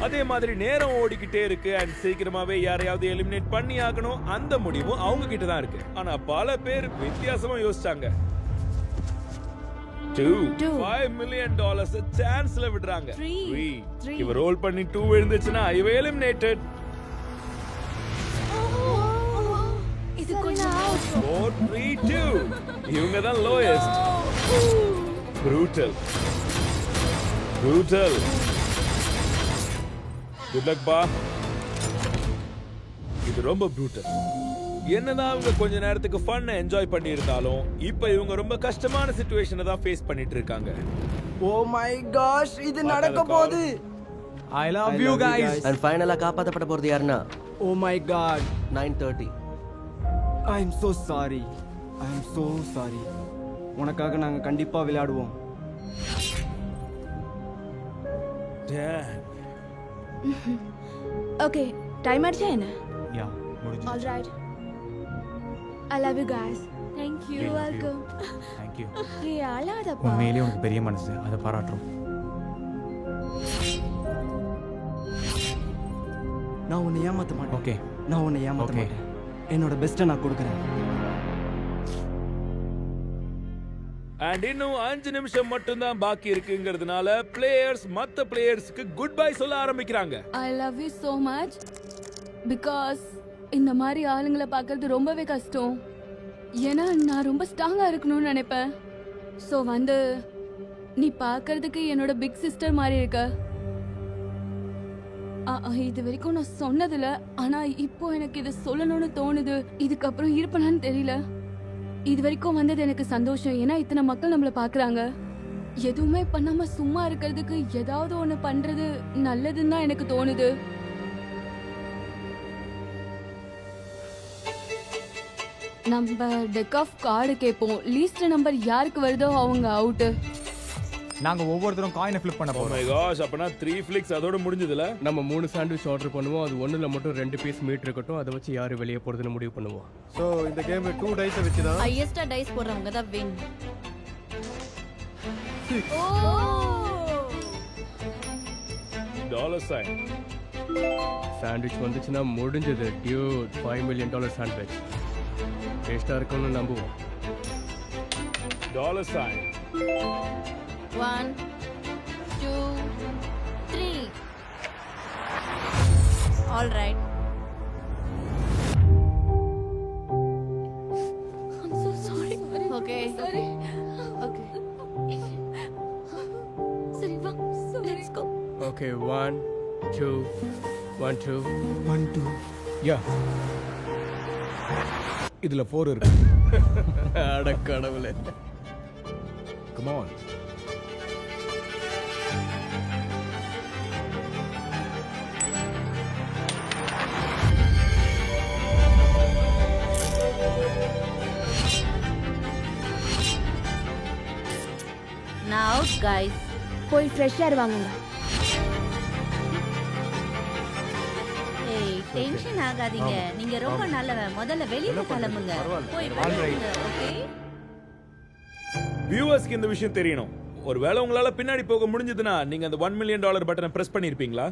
அதே மாதிரி நேரம் ஓடிக்கிட்டே இருக்கு and சீக்கிரமாவே யாரையாவது எலிமினேட் பண்ணி ஆகணும். அந்த முடிவும் அவங்க கிட்ட தான் இருக்கு. ஆனா பல பேர் வித்தியாசமா யோசிச்சாங்க. $5 million சான்ஸ்ல விடுறாங்க. 3 இவ ரோல் பண்ணி 2 விழுந்துச்சுன்னா இவ எலிமினேட்டட். இது கொஞ்சம் 4 3 2 இவங்க தான் லோயஸ்ட். brutal. Good luck பா. இது ரொம்ப brutal. என்னதான் அவங்க கொஞ்ச நேரத்துக்கு ஃபன் என்ஜாய் பண்ணி இருந்தாலும் இப்போ இவங்க ரொம்ப கஷ்டமான சிச்சுவேஷனை தான் ஃபேஸ் பண்ணிட்டு இருக்காங்க. ஓ மை காஷ், இது நடக்க போகுது. I love you guys. And ஃபைனலா காப்பாத்தப்பட போறது யாருன்னா? Oh my god. 9:30. I am so sorry. உனக்காக நாங்க கண்டிப்பா விளையாடுவோம். ஓகே, டைம் ஆயிடுச்சா என்ன? யா, முடிஞ்சு. Alright. I love you guys. Thank you. Welcome. Thank you. நீ அழாதப்பா. உண்மையிலேயே உனக்கு பெரிய மனசு, அதை பாராட்டுறோம். நான் உன்னை ஏமாத்த மாட்டேன். ஓகே. நான் உன்னை ஏமாத்த மாட்டேன். என்னோட பெஸ்ட்டை நான் கொடுக்குறேன். அண்ட் இன்னும் 5 நிமிஷம் மட்டும் தான் பாக்கி இருக்குங்கிறதுனால பிளேயர்ஸ் மத்த பிளேயர்ஸ்க்கு குட் பை சொல்ல ஆரம்பிக்கிறாங்க. I love you so much because இந்த மாதிரி ஆளுங்களை பார்க்கறது ரொம்பவே கஷ்டம். ஏன்னா நான் ரொம்ப ஸ்ட்ராங்கா இருக்கணும்னு நினைப்பேன். ஸோ நீ பார்க்கறதுக்கு என்னோட பிக் சிஸ்டர் மாதிரி இருக்க. இது வரைக்கும் நான் சொன்னதில்ல, ஆனா இப்போ எனக்கு இதை சொல்லணும்னு தோணுது. இதுக்கப்புறம் இருப்பேனான்னு தெரியல. இது வரைக்கும் வந்தது எனக்கு சந்தோஷம். ஏன்னா இத்தனை மக்கள் நம்மள பாக்குறாங்க. எதுவுமே பண்ணாம சும்மா இருக்கிறதுக்கு ஏதாவது ஒண்ணு பண்றது நல்லதுன்னு தான் எனக்கு தோணுது. நம்ம டெக் ஆஃப் கார்டு கேட்போம். லீஸ்ட் நம்பர் யாருக்கு வருதோ அவங்க அவுட். நாங்க ஒவ்வொருத்தரும் காயினை ஃபிளிப் பண்ண போறோம். Oh my gosh, அப்பனா 3 ஃபிளிக்ஸ் அதோட முடிஞ்சதுல. நம்ம 3 சாண்ட்விச் ஆர்டர் பண்ணுவோம். அது ஒண்ணுல மட்டும் 2 பீஸ் மீட் இருக்கட்டும். அதை வச்சு யாரு வெளியே போறதுன்னு முடிவு பண்ணுவோம். சோ இந்த கேம் 2 டைஸ் வச்சு தான் ஹையஸ்டா டைஸ் போடுறவங்க தான் வின். Dollar sign. சாண்ட்விச் வந்துச்சுன்னா முடிஞ்சது. Dude, $5 million sandwich. டேஸ்டா இருக்கும்னு நம்புவோம். Dollar sign. 1 2 3. All right. I'm so sorry. Okay. Sorry. Okay. சரி வா. Let's go. Okay, 1 2 1 2 1 2. யா, இதுல 4 இருக்கு. அட கடவுளே. Come on. Now guys, போய் ஃப்ரெஷ் ஏர் வாங்குங்க. ஏய் டென்ஷன் ஆகாதீங்க. நீங்க ரொம்ப நல்லவன். முதல்ல வெளியில கிளம்புங்க. போய் விளையாடுங்க. ஓகே? வியூவர்ஸ்க்கு இந்த விஷயம் தெரியணும். ஒருவேளை உங்களால பின்னாடி போக முடிஞ்சதுன்னா நீங்க அந்த $1 million பட்டனை பிரஸ் பண்ணிருப்பீங்களா?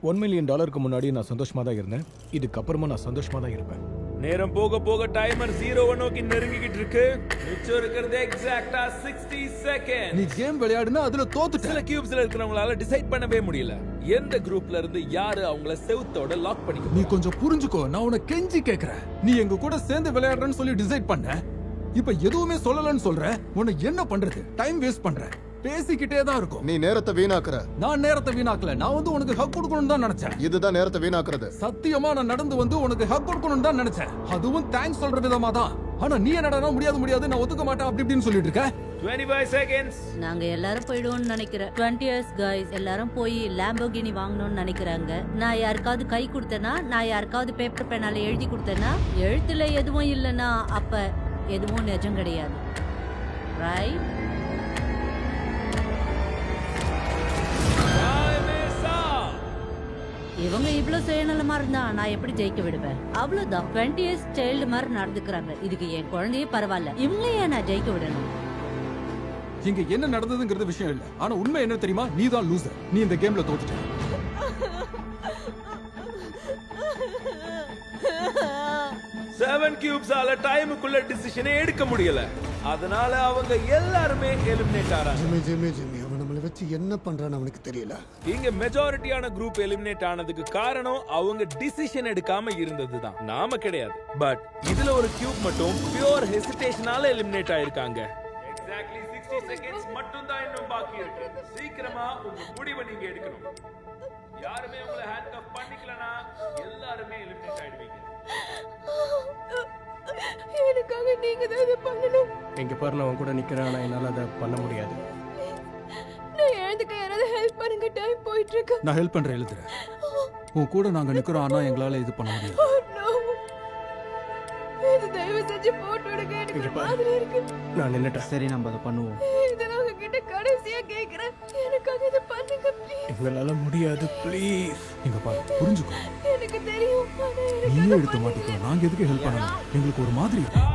$1 million முன்னாடி நான் சந்தோஷமா தான் இருந்தேன். இதுக்கப்புறமா நான் சந்தோஷமா தான் இருப்பேன். நேரம் போக போக டைமர் 0 நோக்கி நெருங்கிக்கிட்டு இருக்கு. மிச்சம் இருக்கிறது எக்ஸாக்ட்டா 60 செகண்ட். நீ கேம் விளையாடுனா அதுல தோத்துட்ட. சில கியூப்ஸ்ல இருக்கிறவங்களால டிசைட் பண்ணவே முடியல எந்த குரூப்ல இருந்து யாரு அவங்கள செவுத்தோட லாக் பண்ணிக்க. நீ கொஞ்சம் புரிஞ்சுக்கோ. நான் உன்னை கெஞ்சி கேக்குறேன். நீ எங்க கூட சேர்ந்து விளையாடுறேன்னு சொல்லி டிசைட் பண்ண. இப்ப எதுவுமே சொல்லலன்னு சொல்ற. உன்னை என்ன பண்றது? டைம் வேஸ்ட் பண்ற. பேசிக்கிட்டே தான் இருக்கும். நீ நேரத்தை வீணாக்குற. நான் நேரத்தை வீணாக்கல. நான் வந்து உனக்கு ஹக் கொடுக்கணும்னு தான் நினைச்சேன். இதுதான் நேரத்தை வீணாக்குறது. சத்தியமா நான் நடந்து வந்து உனக்கு ஹக் கொடுக்கணும்னு தான் நினைச்சேன். அதுவும் தேங்க்ஸ் சொல்ற விதமா தான். ஆனா நீ என்னடா முடியாது நான் ஒத்துக்க மாட்டேன் அப்படி இப்படின்னு சொல்லிட்டு இருக்க. 25 seconds. நாங்க எல்லாரும் போயிடுவோம்னு நினைக்கிறேன். 20 years guys எல்லாரும் போய் லாம்போகினி வாங்கணும்னு நினைக்கிறாங்க. நான் யாருக்காவது கை கொடுத்தேனா, நான் யாருக்காவது பேப்பர் பேனால எழுதி கொடுத்தேனா, எழுத்துல எதுவும் இல்லைன்னா அப்ப எதுவும் நிஜம் கிடையாது. ரைட்? இவங்க இவ்வளவு சுயநலமா இருந்தா நான் எப்படி ஜெயிக்க விடுவேன்? அவ்வளவுதான். 20 years சைல்டு மாதிரி நடந்துக்கிறாங்க. இதுக்கு என் குழந்தையே பரவாயில்ல. இவங்களையே நான் ஜெயிக்க விடணும். இங்க என்ன நடந்ததுங்கிறது விஷயம் இல்ல. ஆனா உண்மை என்ன தெரியுமா? நீ தான் லூசர். நீ இந்த கேம்ல தோத்துட்ட. 7 cubesஆல டைமுக்குள்ள டிசிஷனே எடுக்க முடியல. அதனால அவங்க எல்லாருமே எலிமினேட் ஆறாங்க. ஜிம்மி அவன் நம்மள வச்சு என்ன பண்றான்னு அவனுக்கு தெரியல. இங்க மெஜாரிட்டியான குரூப் எலிமினேட் ஆனதுக்கு காரணம் அவங்க டிசிஷன் எடுக்காம இருந்ததுதான், நாம கிடையாது. பட் இதுல ஒரு கியூப் மட்டும் பியூர் ஹெசிடேஷனால எலிமினேட் ஆயிருக்காங்க. எக்ஸாக்ட்லி 60 seconds மட்டும் தான் இன்னும் பாக்கி இருக்கு. சீக்கிரமா உங்க முடிவை நீங்க எடுக்கணும். யாருமே உங்களை ஹேண்ட் கப் பண்ணிக்கலனா எல்லாருமே எலிமினேட் ஆயிடுவீங்க. எனக்காக நீங்க தான் இதை பண்ணணும். எங்க பாரு நான் உன் கூட நிக்கிறேன். ஆனா என்னால அதை பண்ண முடியாது. நான் எழுந்துக்க யாராவது ஹெல்ப் பண்ணுங்க. டைம் போயிட்டு இருக்கு. நான் ஹெல்ப் பண்றேன். எழுதுறேன். உன் கூட நாங்க நிக்கிறோம். ஆனா எங்களால இது பண்ண முடியாது. இது தயவு செஞ்சு போட்டு விடுங்க. எனக்கு மாதிரி இருக்கு. நான் நின்னுட்டேன். சரி நம்ம அதை பண்ணுவோம். இதெல்லாம் உங்ககிட்ட கடைசியா கேக்குறேன். எனக்காக இதை பண்ணுங்க ப்ளீஸ். எங்களால முடியாது ப்ளீஸ். இங்க பாரு புரிஞ்சுக்கோ. எனக்கு தெரியும். நீயே எடுத்து மாட்டிக்கோ. நாங்க எதுக்கு ஹெல்ப் பண்ணணும்? எங்களுக்கு ஒரு மாதிரி இருக்கு.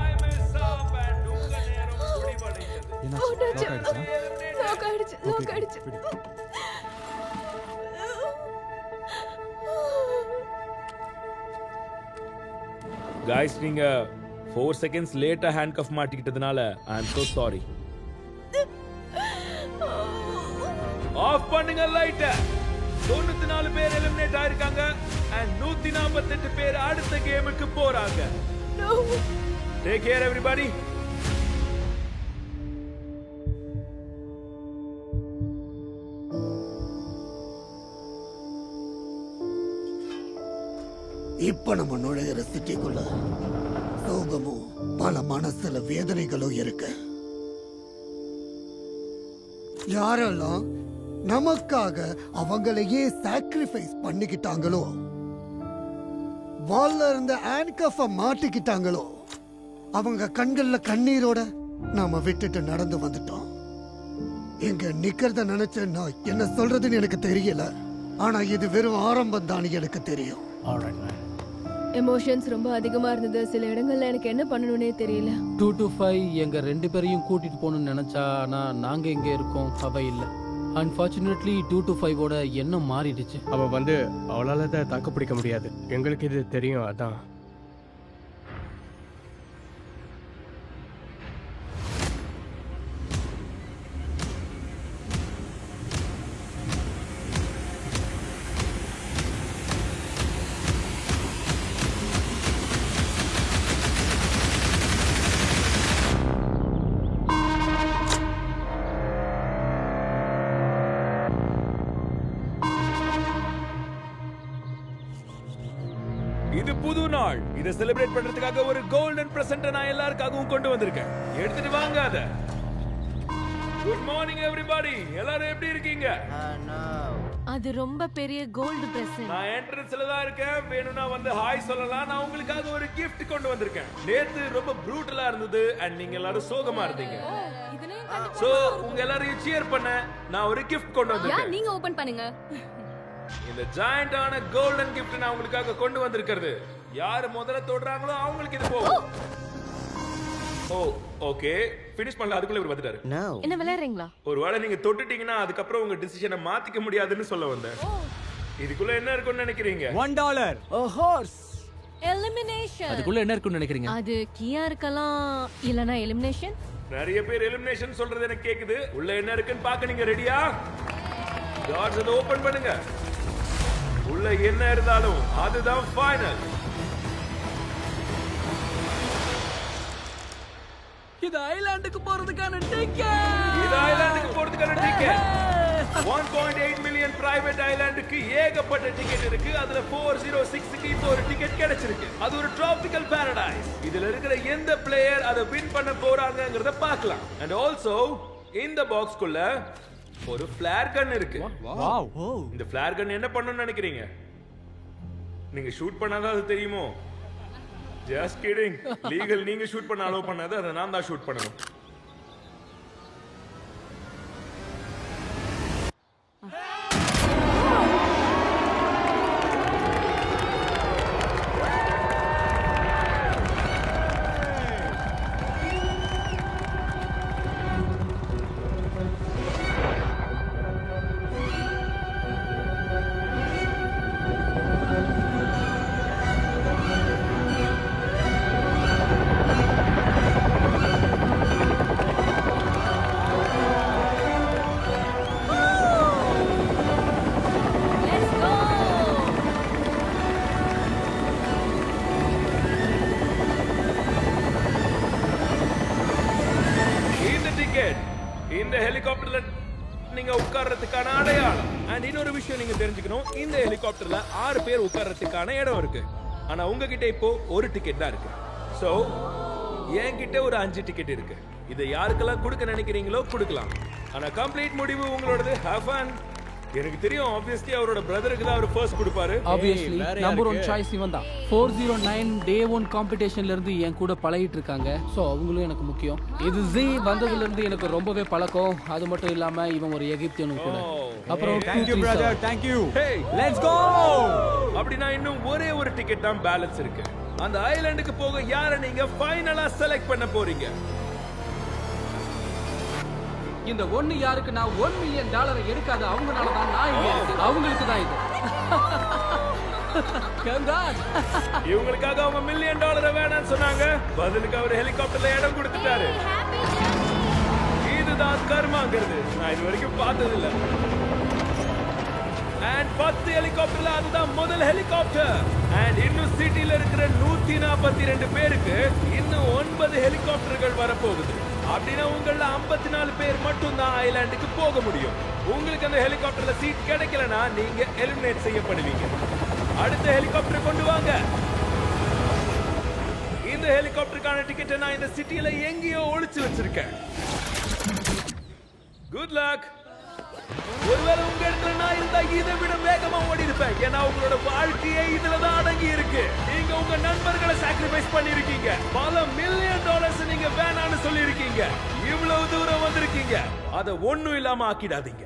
லாக் ஆயிடுச்சு. गाइस நீங்க 4 seconds லேட்டா ஹேண்ட் கஃப் மாட்டிக்கிட்டதனால I am so sorry. Off பண்ணுங்க லைட்ட. 94 பேர் எலிமினேட் ஆயிருக்காங்க and 148 பேர் அடுத்த கேமுக்கு போறாங்க. Take care everybody. இப்ப நம்ம நுழையிற சிட்டிக்குள்ள சோகமும் பல மனசுல வேதனைகளும் இருக்கு. யாரெல்லாம் நமக்காக அவங்களையே சாக்ரிஃபைஸ் பண்ணிக்கிட்டாங்களோ, வால்ல இருந்த ஹேண்ட்கஃப மாட்டிக்கிட்டாங்களோ, அவங்க கண்கள்ல கண்ணீரோட நாம விட்டுட்டு நடந்து வந்துட்டோம். எங்க நிக்கிறத நினைச்ச நான் என்ன சொல்றதுன்னு எனக்கு தெரியல. ஆனா இது வெறும் ஆரம்பம் தான் எனக்கு தெரியும். எமோஷன்ஸ் ரொம்ப அதிகமா இருந்தது. சில இடங்கள்ல எனக்கு என்ன பண்ணணும்னே தெரியல. 2 to 5 எங்க 2 பேரையும் கூட்டிட்டு போகணும்னு நினைச்சா, ஆனா நாங்க எங்க இருக்கோம் அவ இல்ல. அன்பார்ச்சுனேட்லி 2 to 5 ஓட எண்ணம் மாறிடுச்சு. அவ வந்து அவளால அதை தாக்கு பிடிக்க முடியாது. எங்களுக்கு இது தெரியும். அதான் இது புது நாள். இதை செலிப்ரேட் பண்றதுக்காக ஒரு கோல்டன் பிரசன்ட் நான் எல்லாருக்காகவும் கொண்டு வந்திருக்கேன். எடுத்துட்டு வாங்க அத. Good morning everybody. எல்லாரும் எப்படி இருக்கீங்க? அது ரொம்ப பெரிய கோல்ட் பிரசன்ட். நான் என்ட்ரன்ஸ்ல தான் இருக்கேன். வேணும்னா வந்து ஹாய் சொல்லலாம். நான் உங்களுக்காக ஒரு gift கொண்டு வந்திருக்கேன். நேத்து ரொம்ப ப்ரூட்டலா இருந்தது and நீங்க எல்லாரும் சோகமா இருந்தீங்க. சோ உங்க எல்லாரையும் cheer பண்ண நான் ஒரு gift கொண்டு வந்திருக்கேன். நீங்க ஓபன் பண்ணுங்க. இந்த ஜாயண்டான கோல்டன் கிஃப்ட் நான் உங்களுக்காக கொண்டு வந்திருக்கிறது. யார் முதல்ல தொடுறாங்களோ அவங்களுக்கு இது போகும். ஓ ஓகே ஃபினிஷ் பண்ணல. அதுக்குள்ள இவர் வந்துட்டாரு. என்ன விளையாடுறீங்களா? ஒருவேளை நீங்க தொட்டுட்டீங்கன்னா அதுக்கப்புறம் உங்க டிசிஷனை மாத்திக்க முடியாதுன்னு சொல்ல வந்தேன். இதுக்குள்ள என்ன இருக்குன்னு நினைக்கிறீங்க? $1. A horse. எலிமினேஷன். அதுக்குள்ள என்ன இருக்குன்னு நினைக்கிறீங்க? அது கீயா இருக்கலாம், இல்லனா எலிமினேஷன். நிறைய பேர் எலிமினேஷன் சொல்றது எனக்கு கேக்குது. உள்ள என்ன இருக்குன்னு பார்க்க நீங்க ரெடியா? கார்ட்ஸ் அதை ஓபன் பண்ணுங்க. உள்ள என்ன இருந்தாலும் அதுதான் ஃபைனல். இது ஐலாண்டுக்கு போறதுக்கான டிக்கெட். இது ஐலாண்டுக்கு போறதுக்கான டிக்கெட். 1.8 மில்லியன் பிரைவேட் ஐலாண்டுக்கு ஏகப்பட்ட டிக்கெட் இருக்கு. அதுல 406க்கு இப்போ ஒரு டிக்கெட் கிடைச்சிருக்கு. அது ஒரு டிராபிக்கல் பாரடைஸ். இதுல இருக்கிற எந்த பிளேயர் அதை வின் பண்ண போறாங்கங்கறத பார்க்கலாம். அண்ட் ஆல்சோ இந்த பாக்ஸ்க்குள்ள ஒரு ஃபிளேர் கன் இருக்கு. வாவ். இந்த ஃபிளேர் கன் என்ன பண்ணணும்னு நினைக்கிறீங்க? நீங்க ஷூட் பண்ணாதான் அது தெரியுமோ? Just kidding. லீகல் நீங்க ஷூட் பண்ண அலோவ் பண்ணாத, அதை நான் தான் ஷூட் பண்ணணும். இந்த ஹெலிகாப்டர்ல நீங்க உட்கார்றதுக்கான அடையாளம். அண்ட் இன்னொரு விஷயம் நீங்க தெரிஞ்சுக்கணும், இந்த ஹெலிகாப்டர்ல 6 பேர் உட்கார்றதுக்கான இடம் இருக்கு. ஆனா உங்ககிட்ட இப்போ ஒரு டிக்கெட் தான் இருக்கு. சோ என்கிட்ட ஒரு 5 டிக்கெட் இருக்கு. இதை யாருக்கெல்லாம் கொடுக்க நினைக்கிறீங்களோ கொடுக்கலாம். ஆனா கம்ப்ளீட் முடிவு உங்களோடது. Have fun. எனக்கு தெரியும் ஆப்வியஸ்லி அவரோட பிரதருக்கு தான் அவர் ஃபர்ஸ்ட் கொடுப்பாரு. ஆப்வியஸ்லி நம்பர் 1 சாய்ஸ் இவன் தான். 409 டே 1 காம்படிஷன்ல இருந்து என் கூட பழகிட்டு இருக்காங்க. சோ அவங்களும் எனக்கு முக்கியம். இது ஜி வந்ததுல இருந்து எனக்கு ரொம்பவே பழக்கம். அது மட்டும் இல்லாம இவன் ஒரு எகிப்தியனும் கூட. அப்புறம் thank you brother, thank you. Hey, let's go. அப்படினா இன்னும் ஒரே ஒரு டிக்கெட் தான் பேலன்ஸ் இருக்கு. அந்த ஐலாண்டுக்கு போக யாரை நீங்க ஃபைனலா செலக்ட் பண்ண போறீங்க? இந்த ஒன்னு யாருக்கு நான் $1 மில்லியன் எடுக்காத அவங்கனால தான் நான் இங்க இருக்கேன். அவங்களுக்கு தான் இது. கங்காஸ். இவங்களுக்காக அவங்க $1 மில்லியன் வேணாம்னு சொன்னாங்க. பதிலுக்கு அவர் ஹெலிகாப்டர்ல இடம் கொடுத்துட்டாரு. இதுதான் கர்மாங்கிறது நான் இது வரைக்கும் பார்த்தது இல்ல. And 10 ஹெலிகாப்டர்ல அதுதான் முதல் ஹெலிகாப்டர். And இன்னும் சிட்டில இருக்கிற 142 பேருக்கு இன்னும் 9 ஹெலிகாப்டர்கள் வரப்போகுது. அப்படின்னா உங்கள 54 பேர் மட்டும் தான் ஐலாண்டுக்கு போக முடியும். உங்களுக்கு அந்த ஹெலிகாப்டர்ல சீட் கிடைக்கலனா நீங்க எலிமினேட் செய்யப்படுவீங்க. அடுத்த ஹெலிகாப்டர் கொண்டு வாங்க. இந்த ஹெலிகாப்டருக்கான டிக்கெட்டை நான் இந்த சிட்டில எங்கேயோ ஒளிச்சு வச்சிருக்கேன். Good luck. ஒருவேளை உங்க இடத்துல நான் இருந்தா இதை விட வேகமா ஓடி இருப்பேன். ஏன்னா உங்களோட வாழ்க்கையே இதுலதான் அடங்கி இருக்கு. நீங்க உங்க நண்பர்களை சாக்ரிஃபைஸ் பண்ணிருக்கீங்க. பல $1 மில்லியன் நீங்க வேணான்னு சொல்லி இருக்கீங்க. இவ்வளவு தூரம் வந்திருக்கீங்க. அதை ஒண்ணும் இல்லாம ஆக்கிடாதீங்க.